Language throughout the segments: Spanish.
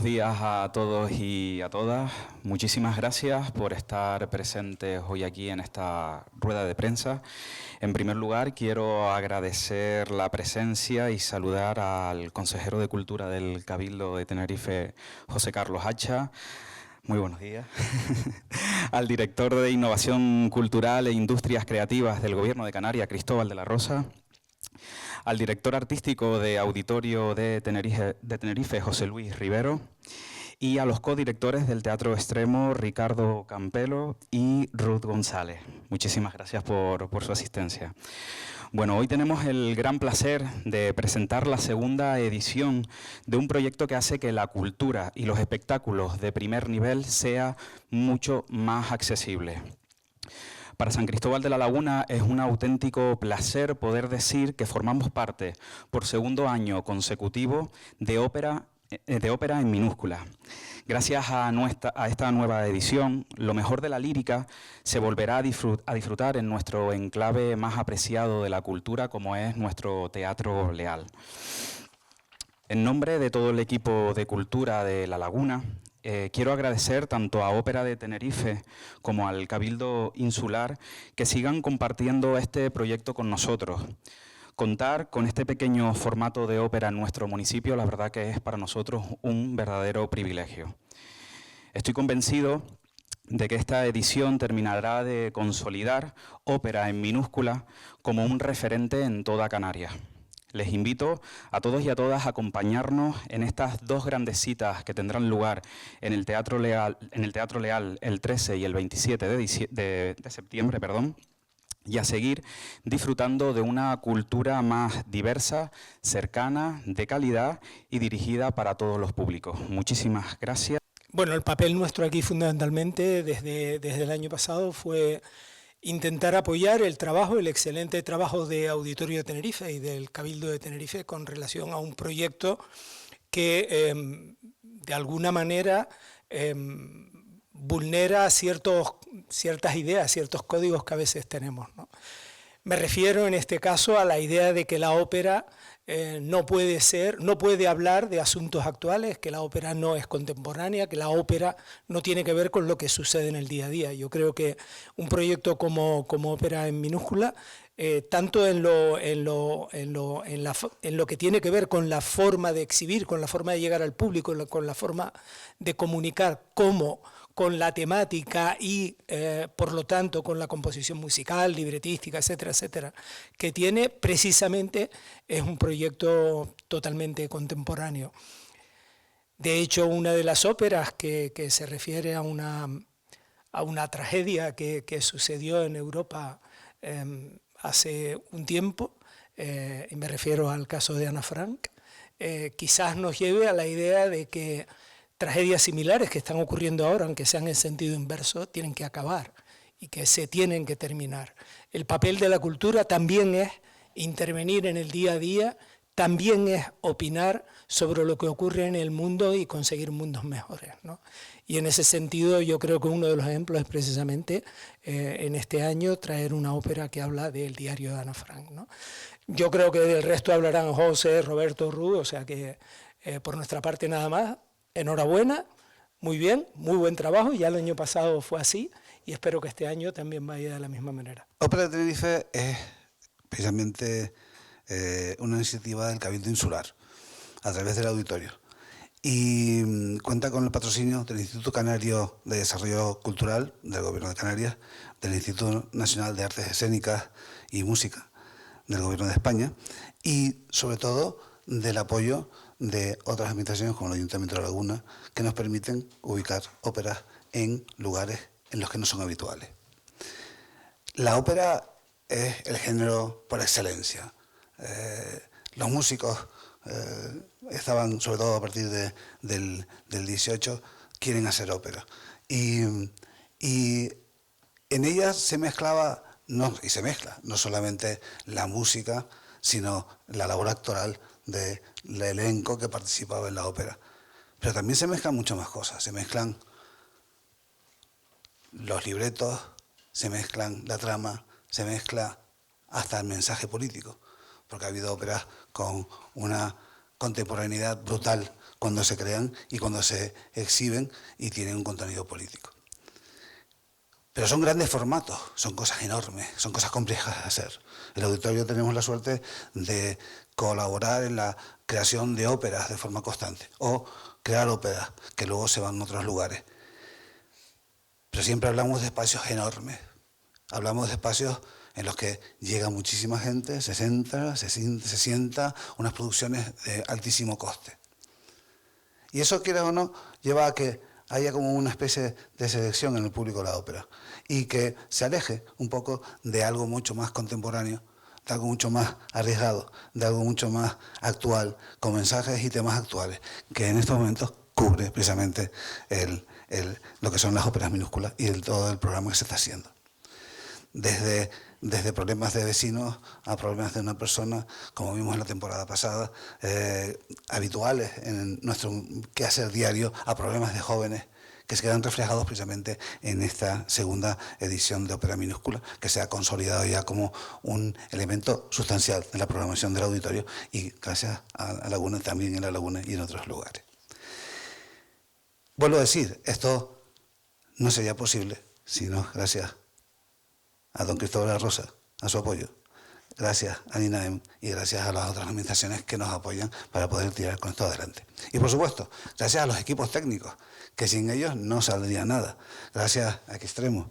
días a todos y a todas. Muchísimas gracias por estar presentes hoy aquí en esta rueda de prensa. En primer lugar, quiero agradecer la presencia y saludar al consejero de Cultura del Cabildo de Tenerife, José Carlos Hacha. Muy buenos días. Al director de Innovación Cultural e Industrias Creativas del Gobierno de Canarias, Cristóbal de la Rosa. Al director artístico de Auditorio de Tenerife, José Luis Rivero, y a los codirectores del Teatro Extremo, Ricardo Campelo y Ruth González. Muchísimas gracias por su asistencia. Bueno, hoy tenemos el gran placer de presentar la segunda edición de un proyecto que hace que la cultura y los espectáculos de primer nivel sea mucho más accesible. Para San Cristóbal de la Laguna es un auténtico placer poder decir que formamos parte, por segundo año consecutivo, de ópera en minúscula. Gracias a esta nueva edición, lo mejor de la lírica se volverá a disfrutar en nuestro enclave más apreciado de la cultura, como es nuestro Teatro Leal. En nombre de todo el equipo de cultura de La Laguna, quiero agradecer tanto a Ópera de Tenerife como al Cabildo Insular que sigan compartiendo este proyecto con nosotros. Contar con este pequeño formato de ópera en nuestro municipio, la verdad que es para nosotros un verdadero privilegio. Estoy convencido de que esta edición terminará de consolidar Ópera en minúscula como un referente en toda Canarias. Les invito a todos y a todas a acompañarnos en estas dos grandes citas que tendrán lugar en el Teatro Leal el 13 y el 27 de septiembre, y a seguir disfrutando de una cultura más diversa, cercana, de calidad y dirigida para todos los públicos. Muchísimas gracias. Bueno, el papel nuestro aquí fundamentalmente desde el año pasado fue intentar apoyar el excelente trabajo de Auditorio de Tenerife y del Cabildo de Tenerife con relación a un proyecto que de alguna manera vulnera ciertas ideas, ciertos códigos que a veces tenemos, ¿no? Me refiero en este caso a la idea de que la ópera no puede hablar de asuntos actuales, que la ópera no es contemporánea, que la ópera no tiene que ver con lo que sucede en el día a día. Yo creo que un proyecto como Ópera en minúscula, tanto en lo que tiene que ver con la forma de exhibir, con la forma de llegar al público, con la forma de comunicar, como con la temática y, por lo tanto, con la composición musical, libretística, etcétera, etcétera, que tiene, precisamente, es un proyecto totalmente contemporáneo. De hecho, una de las óperas que se refiere a una tragedia que sucedió en Europa hace un tiempo, y me refiero al caso de Ana Frank, quizás nos lleve a la idea de que tragedias similares que están ocurriendo ahora, aunque sean en sentido inverso, tienen que acabar y que se tienen que terminar. El papel de la cultura también es intervenir en el día a día, también es opinar sobre lo que ocurre en el mundo y conseguir mundos mejores, ¿no? Y en ese sentido yo creo que uno de los ejemplos es precisamente en este año traer una ópera que habla del diario de Ana Frank, ¿no? Yo creo que del resto hablarán José, Roberto, Ruth, o sea que por nuestra parte nada más. Enhorabuena, muy bien, muy buen trabajo, ya el año pasado fue así y espero que este año también vaya de la misma manera. Ópera de Tenerife es precisamente una iniciativa del Cabildo Insular a través del auditorio y cuenta con el patrocinio del Instituto Canario de Desarrollo Cultural del Gobierno de Canarias, del Instituto Nacional de Artes Escénicas y Música del Gobierno de España y sobre todo del apoyo de otras administraciones como el Ayuntamiento de La Laguna que nos permiten ubicar óperas en lugares en los que no son habituales. La ópera es el género por excelencia. Los músicos estaban, sobre todo a partir del 18, quieren hacer ópera. Y en ellas se mezclaba, se mezcla, no solamente la música, sino la labor actoral del elenco que participaba en la ópera. Pero también se mezclan muchas más cosas. Se mezclan los libretos, se mezclan la trama, se mezcla hasta el mensaje político, porque ha habido óperas con una contemporaneidad brutal cuando se crean y cuando se exhiben y tienen un contenido político. Pero son grandes formatos, son cosas enormes, son cosas complejas de hacer. En el auditorio tenemos la suerte de colaborar en la creación de óperas de forma constante o crear óperas que luego se van a otros lugares. Pero siempre hablamos de espacios enormes, hablamos de espacios en los que llega muchísima gente, se sienta, unas producciones de altísimo coste. Y eso, quiera o no, lleva a que haya como una especie de selección en el público de la ópera y que se aleje un poco de algo mucho más contemporáneo, de algo mucho más arriesgado, de algo mucho más actual, con mensajes y temas actuales, que en estos momentos cubre precisamente lo que son las óperas minúsculas y todo el programa que se está haciendo. Desde problemas de vecinos a problemas de una persona, como vimos en la temporada pasada, habituales en nuestro quehacer diario, a problemas de jóvenes que se quedan reflejados precisamente en esta segunda edición de Ópera Minúscula, que se ha consolidado ya como un elemento sustancial en la programación del auditorio y gracias a Laguna, también en La Laguna y en otros lugares. Vuelvo a decir, esto no sería posible sino gracias a don Cristóbal La Rosa, a su apoyo, gracias a INAEM y gracias a las otras administraciones que nos apoyan para poder tirar con esto adelante. Y por supuesto, gracias a los equipos técnicos, que sin ellos no saldría nada. Gracias a Extremo,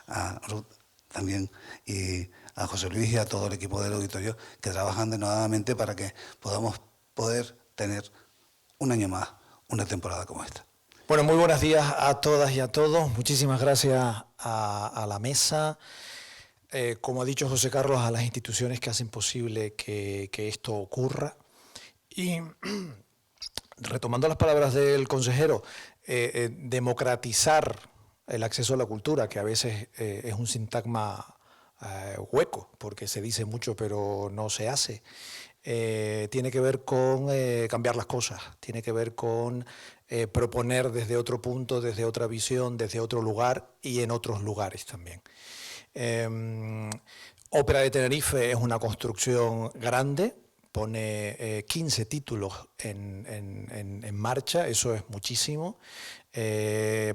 a Ruth también y a José Luis y a todo el equipo del auditorio que trabajan denodadamente para que podamos poder tener un año más una temporada como esta. Bueno, muy buenos días a todas y a todos. Muchísimas gracias a la mesa. Como ha dicho José Carlos, a las instituciones que hacen posible que esto ocurra. Y retomando las palabras del consejero, democratizar el acceso a la cultura, que a veces es un sintagma hueco, porque se dice mucho pero no se hace, tiene que ver con cambiar las cosas, tiene que ver con proponer desde otro punto, desde otra visión, desde otro lugar y en otros lugares también. Ópera de Tenerife es una construcción grande, pone 15 títulos en marcha, eso es muchísimo.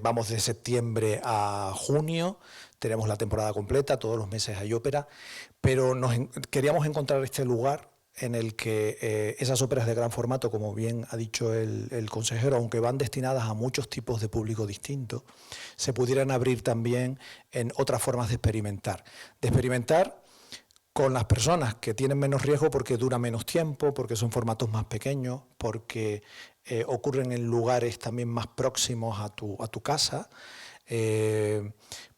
Vamos de septiembre a junio, tenemos la temporada completa, todos los meses hay ópera, pero queríamos encontrar este lugar en el que esas óperas de gran formato, como bien ha dicho el consejero, aunque van destinadas a muchos tipos de público distintos, se pudieran abrir también en otras formas de experimentar con las personas que tienen menos riesgo porque dura menos tiempo, porque son formatos más pequeños, porque ocurren en lugares también más próximos a tu casa,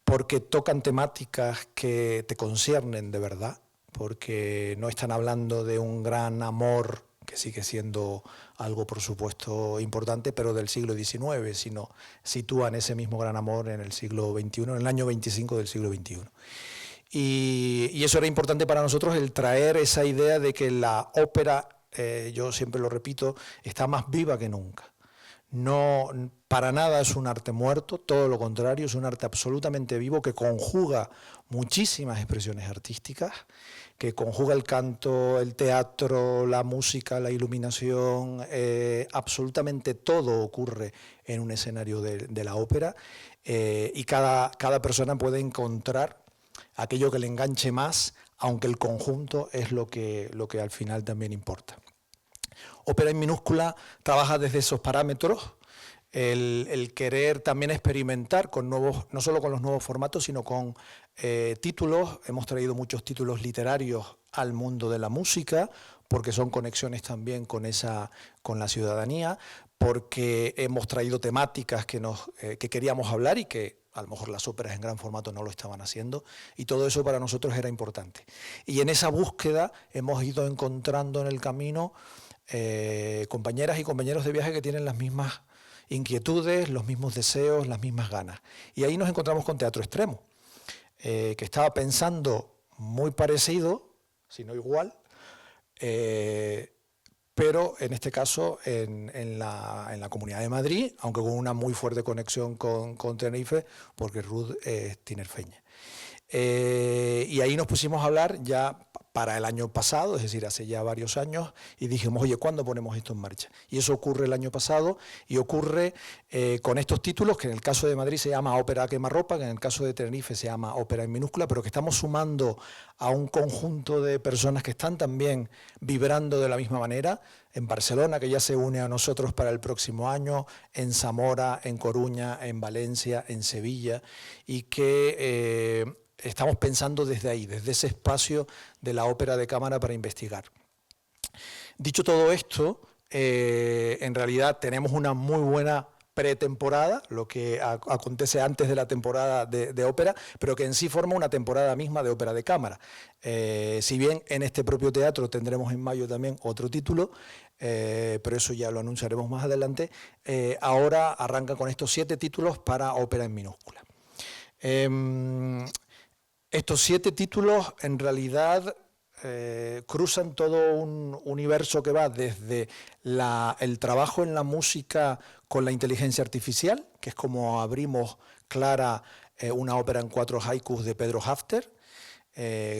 porque tocan temáticas que te conciernen de verdad, porque no están hablando de un gran amor, que sigue siendo algo, por supuesto, importante, pero del siglo XIX, sino sitúan ese mismo gran amor en el siglo XXI, en el año 25 del siglo XXI. Y eso era importante para nosotros, el traer esa idea de que la ópera, yo siempre lo repito, está más viva que nunca. No, para nada es un arte muerto, todo lo contrario, es un arte absolutamente vivo que conjuga muchísimas expresiones artísticas, que conjuga el canto, el teatro, la música, la iluminación, absolutamente todo ocurre en un escenario de la ópera y cada persona puede encontrar aquello que le enganche más, aunque el conjunto es lo que al final también importa. Ópera en minúscula trabaja desde esos parámetros, el querer también experimentar con nuevos, no solo con los nuevos formatos, sino con títulos. Hemos traído muchos títulos literarios al mundo de la música, porque son conexiones también con la ciudadanía, porque hemos traído temáticas que queríamos hablar y que a lo mejor las óperas en gran formato no lo estaban haciendo, y todo eso para nosotros era importante. Y en esa búsqueda hemos ido encontrando en el camino compañeras y compañeros de viaje que tienen las mismas inquietudes, los mismos deseos, las mismas ganas. Y ahí nos encontramos con Teatro Extremo, que estaba pensando muy parecido, si no igual, pero en este caso en la Comunidad de Madrid, aunque con una muy fuerte conexión con Tenerife, porque Ruth es tinerfeña. Y ahí nos pusimos a hablar ya para el año pasado, es decir, hace ya varios años, y dijimos, oye, ¿cuándo ponemos esto en marcha? Y eso ocurre el año pasado, y ocurre con estos títulos, que en el caso de Madrid se llama Ópera a quemarropa, que en el caso de Tenerife se llama Ópera en minúscula, pero que estamos sumando a un conjunto de personas que están también vibrando de la misma manera, en Barcelona, que ya se une a nosotros para el próximo año, en Zamora, en Coruña, en Valencia, en Sevilla, y que estamos pensando desde ahí, desde ese espacio de la ópera de cámara para investigar. Dicho todo esto, en realidad tenemos una muy buena pretemporada, lo que acontece antes de la temporada de ópera, pero que en sí forma una temporada misma de ópera de cámara. Si bien en este propio teatro tendremos en mayo también otro título, pero eso ya lo anunciaremos más adelante, ahora arranca con estos 7 títulos para ópera en minúscula. Estos 7 títulos en realidad cruzan todo un universo que va desde el trabajo en la música con la inteligencia artificial, que es como abrimos Clara, una ópera en 4 haikus de Pedro Hafter,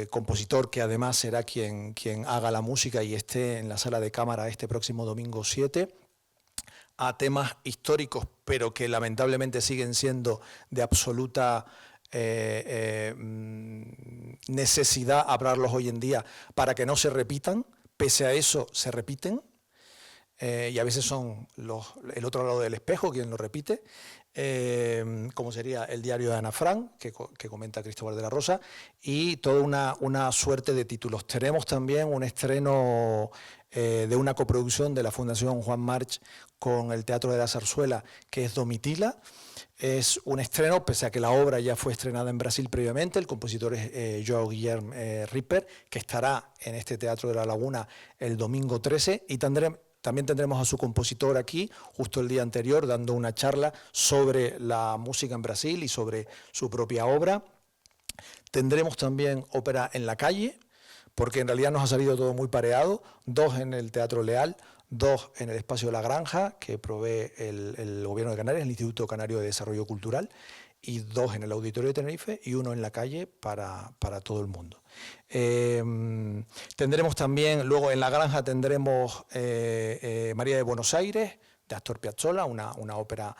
compositor que además será quien haga la música y esté en la sala de cámara este próximo domingo 7, a temas históricos, pero que lamentablemente siguen siendo de absoluta necesidad hablarlos hoy en día para que no se repitan, pese a eso se repiten, y a veces son el otro lado del espejo quien lo repite, como sería el diario de Ana Frank, que comenta Cristóbal de la Rosa, y toda una suerte de títulos. Tenemos también un estreno de una coproducción de la Fundación Juan March con el Teatro de la Zarzuela, que es Domitila. Es un estreno, pese a que la obra ya fue estrenada en Brasil previamente. El compositor es João Guilherme Ripper, que estará en este Teatro de la Laguna el domingo 13, y también tendremos a su compositor aquí, justo el día anterior, dando una charla sobre la música en Brasil y sobre su propia obra. Tendremos también ópera en la calle, porque en realidad nos ha salido todo muy pareado, 2 en el Teatro Leal, 2 en el Espacio de la Granja, que provee el Gobierno de Canarias, el Instituto Canario de Desarrollo Cultural, y 2 en el Auditorio de Tenerife y 1 en la calle para todo el mundo. Tendremos también, luego en la Granja tendremos María de Buenos Aires, de Astor Piazzolla, una ópera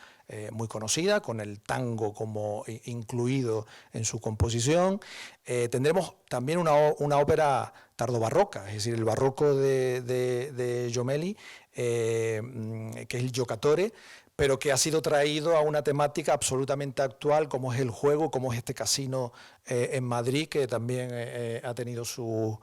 muy conocida, con el tango como incluido en su composición. Tendremos también una ópera tardobarroca, es decir, el barroco de Jommelli, que es el Giocatore, pero que ha sido traído a una temática absolutamente actual, como es el juego, como es este casino en Madrid, que también ha tenido sus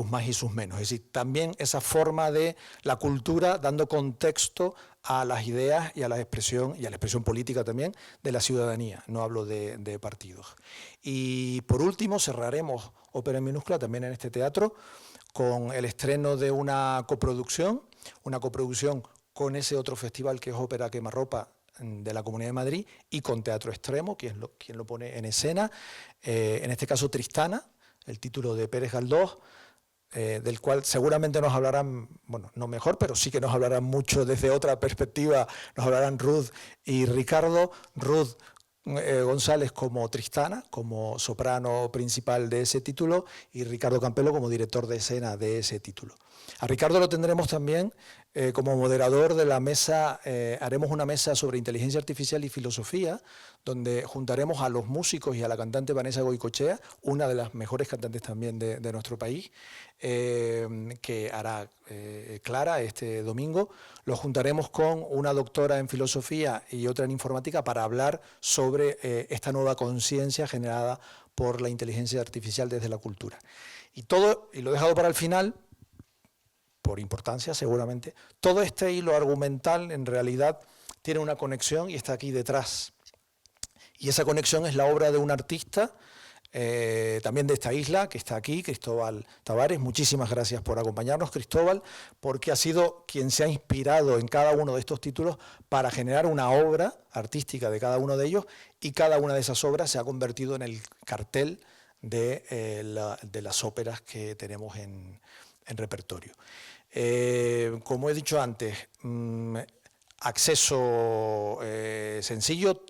más y sus menos. Es decir, también esa forma de la cultura dando contexto a las ideas y a la expresión política también de la ciudadanía, no hablo de partidos. Y por último cerraremos Ópera en minúscula también en este teatro con el estreno de una coproducción con ese otro festival que es Ópera a quemarropa de la Comunidad de Madrid, y con Teatro Extremo, quien lo pone en escena, en este caso Tristana, el título de Pérez Galdós, del cual seguramente nos hablarán, bueno, no mejor, pero sí que nos hablarán mucho desde otra perspectiva, nos hablarán Ruth y Ricardo. Ruth González como Tristana, como soprano principal de ese título, y Ricardo Campelo como director de escena de ese título. A Ricardo lo tendremos también como moderador de la mesa, haremos una mesa sobre inteligencia artificial y filosofía, donde juntaremos a los músicos y a la cantante Vanessa Goicoechea, una de las mejores cantantes también de nuestro país, que hará Clara este domingo. Lo juntaremos con una doctora en filosofía y otra en informática para hablar sobre esta nueva conciencia generada por la inteligencia artificial desde la cultura. Y lo he dejado para el final, por importancia seguramente, todo este hilo argumental en realidad tiene una conexión y está aquí detrás. Y esa conexión es la obra de un artista, también de esta isla, que está aquí, Cristóbal Tavares. Muchísimas gracias por acompañarnos, Cristóbal, porque ha sido quien se ha inspirado en cada uno de estos títulos para generar una obra artística de cada uno de ellos, y cada una de esas obras se ha convertido en el cartel de las óperas que tenemos en repertorio. Como he dicho antes, acceso sencillo,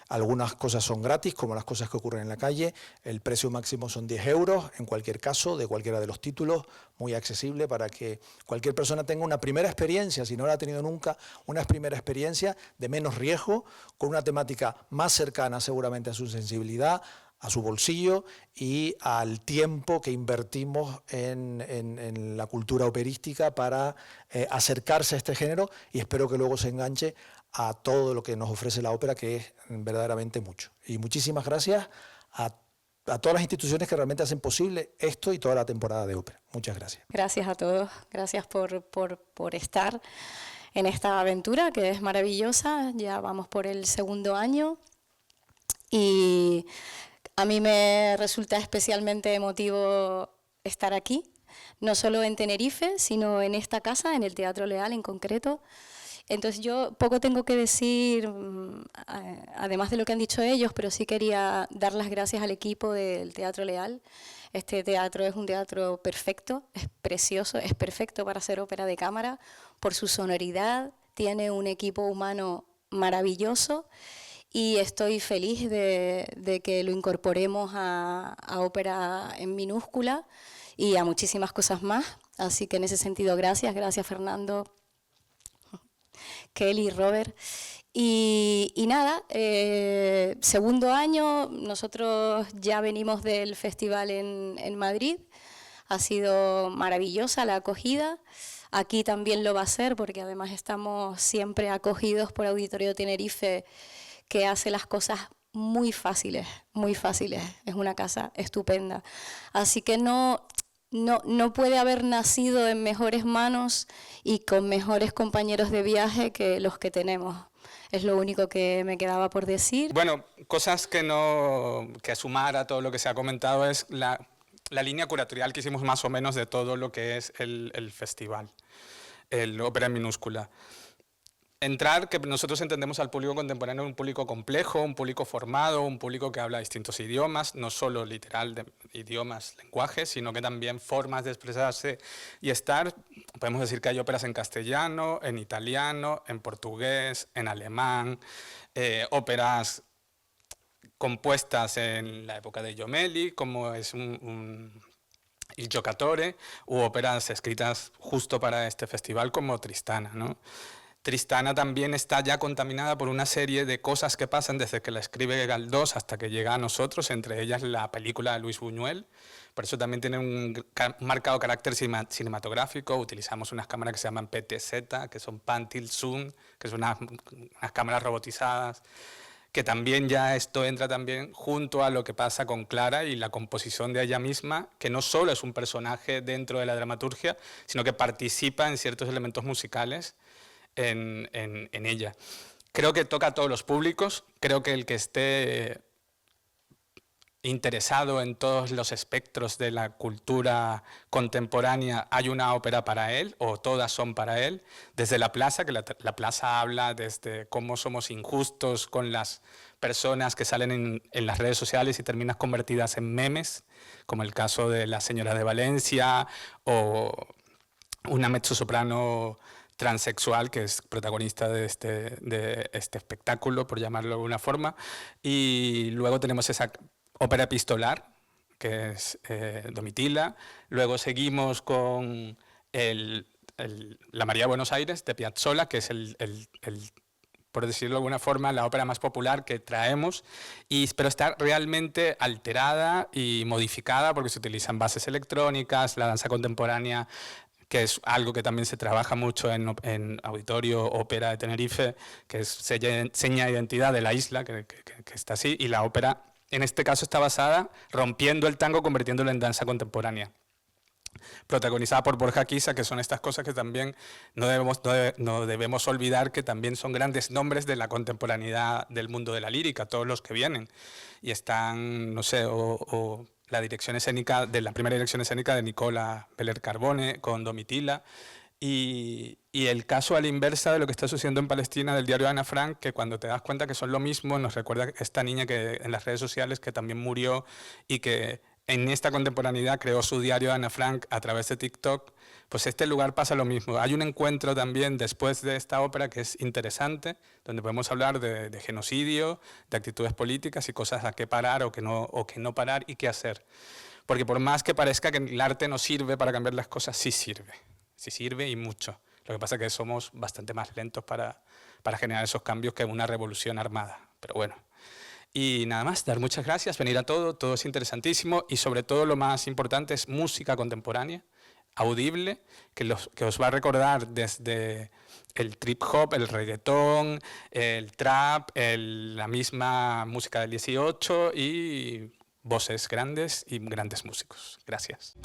algunas cosas son gratis, como las cosas que ocurren en la calle. El precio máximo son 10 euros, en cualquier caso, de cualquiera de los títulos, muy accesible para que cualquier persona tenga una primera experiencia, si no la ha tenido nunca, una primera experiencia de menos riesgo, con una temática más cercana seguramente a su sensibilidad, a su bolsillo y al tiempo que invertimos en la cultura operística para acercarse a este género, y espero que luego se enganche a todo lo que nos ofrece la ópera, que es verdaderamente mucho. Y muchísimas gracias a todas las instituciones que realmente hacen posible esto y toda la temporada de ópera. Muchas gracias. Gracias a todos, gracias por estar en esta aventura que es maravillosa. Ya vamos por el 2º año y a mí me resulta especialmente emotivo estar aquí, no solo en Tenerife, sino en esta casa, en el Teatro Leal en concreto. Entonces yo poco tengo que decir, además de lo que han dicho ellos, pero sí quería dar las gracias al equipo del Teatro Leal. Este teatro es un teatro perfecto, es precioso, es perfecto para hacer ópera de cámara por su sonoridad, tiene un equipo humano maravilloso y estoy feliz de que lo incorporemos a ópera en minúscula y a muchísimas cosas más. Así que en ese sentido, gracias Fernando, Kelly, Robert. Y nada, 2º año, nosotros ya venimos del festival en Madrid, ha sido maravillosa la acogida, aquí también lo va a ser porque además estamos siempre acogidos por Auditorio Tenerife, que hace las cosas muy fáciles, es una casa estupenda. Así que no puede haber nacido en mejores manos y con mejores compañeros de viaje que los que tenemos. Es lo único que me quedaba por decir. Bueno, cosas que sumar a todo lo que se ha comentado es la línea curatorial que hicimos más o menos de todo lo que es el festival, el ópera en minúscula. Entrar, que nosotros entendemos al público contemporáneo un público complejo, un público formado, un público que habla distintos idiomas, no solo literal de idiomas, lenguajes, sino que también formas de expresarse y estar. Podemos decir que hay óperas en castellano, en italiano, en portugués, en alemán, óperas compuestas en la época de Jommelli, como es Il Giocatore, u óperas escritas justo para este festival como Tristana, ¿no? Tristana también está ya contaminada por una serie de cosas que pasan desde que la escribe Galdós hasta que llega a nosotros, entre ellas la película de Luis Buñuel. Por eso también tiene un marcado carácter cinematográfico. Utilizamos unas cámaras que se llaman PTZ, que son Pan Tilt Zoom, que son unas cámaras robotizadas, que también ya esto entra también junto a lo que pasa con Clara y la composición de ella misma, que no solo es un personaje dentro de la dramaturgia, sino que participa en ciertos elementos musicales en ella. Creo que toca a todos los públicos, creo que el que esté interesado en todos los espectros de la cultura contemporánea, hay una ópera para él, o todas son para él, desde la plaza, que la plaza habla desde cómo somos injustos con las personas que salen en las redes sociales y terminan convertidas en memes, como el caso de la señora de Valencia, o una mezzosoprano transexual que es protagonista de este espectáculo, por llamarlo de alguna forma. Y luego tenemos esa ópera epistolar, que es Domitila. Luego seguimos con la María de Buenos Aires, de Piazzolla, que es por decirlo de alguna forma, la ópera más popular que traemos, pero está realmente alterada y modificada porque se utilizan bases electrónicas, la danza contemporánea, que es algo que también se trabaja mucho en Auditorio Ópera de Tenerife, que es seña de identidad de la isla, que está así, y la ópera en este caso está basada rompiendo el tango, convirtiéndolo en danza contemporánea, protagonizada por Borja Quisa, que son estas cosas que también no debemos olvidar, que también son grandes nombres de la contemporaneidad del mundo de la lírica, todos los que vienen, y están, no sé, o la dirección escénica, de la primera dirección escénica de Nicola Beller Carbone con Domitila, y el caso a la inversa de lo que está sucediendo en Palestina del diario Ana Frank, que cuando te das cuenta que son lo mismo, nos recuerda esta niña que en las redes sociales que también murió y que en esta contemporaneidad creó su diario Ana Frank a través de TikTok, pues este lugar pasa lo mismo. Hay un encuentro también después de esta ópera que es interesante, donde podemos hablar de genocidio, de actitudes políticas y cosas a qué parar o que no parar y qué hacer. Porque por más que parezca que el arte no sirve para cambiar las cosas, sí sirve y mucho. Lo que pasa es que somos bastante más lentos para generar esos cambios que una revolución armada. Pero bueno. Y nada más, dar muchas gracias, venir a todo es interesantísimo y sobre todo lo más importante es música contemporánea, audible, que os va a recordar desde el trip hop, el reggaetón, el trap, la misma música del 18 y voces grandes y grandes músicos. Gracias.